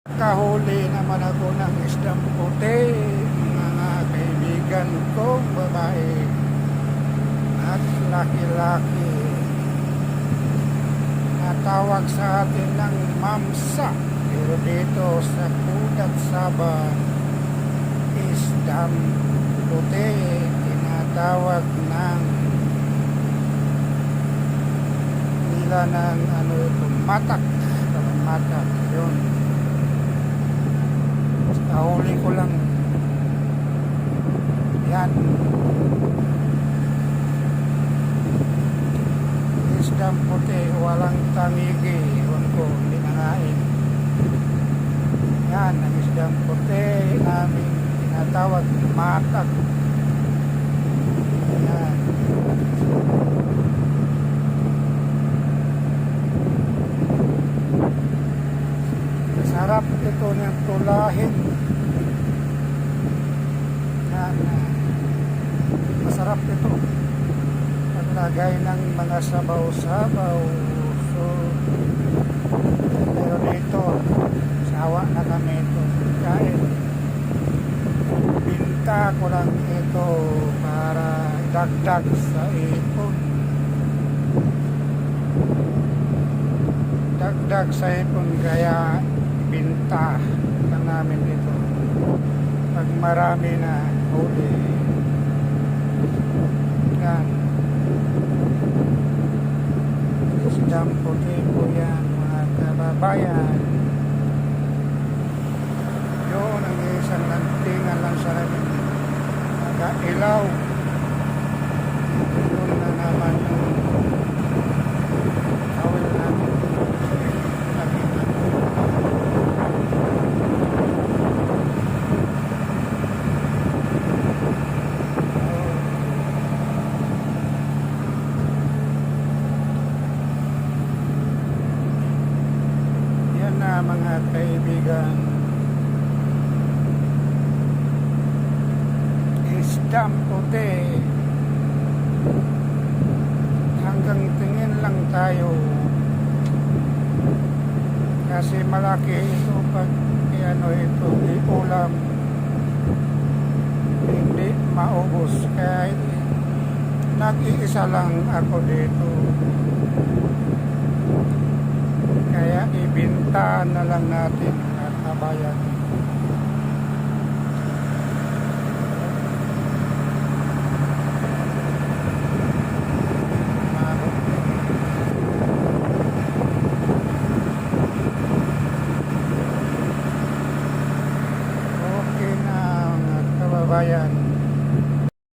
Kahuli naman ako ng isdang puti, mga kaibigan kong babae at laki-laki. Natawag sa atin ng mamsa, pero dito sa Kudat Saba, isdang puti, tinatawag ng nila ng matak, matak, yun. Nahuli ko lang yan, isdang puti, walang tangigi, ewan ko, hindi nangain. Yan ang isdang puti, aming tinatawag matak. Yan. Sarap ito ng tulahin. Yan. Masarap ito. Paglagay ng mga sabaw-sabaw. So, pero dito, sawa na kami ito. Kain. Binta ko lang ito para dagdag sa ipon. Dagdag sa ipon, kaya binta lang namin ito pag marami na huli. Yan, isdang puti po yan, mga kababayan. Yun ang isang lantingan lang sa namin, nagailaw. Yun na naman yung awil namin. Mga kaibigan, isdang puti, hanggang tingin lang tayo kasi malaki ito pag ito iulam, hindi maubos, kaya nag-iisa lang ako dito. Kaya ibinta na lang natin at kabayan. Okay na mga kababayan.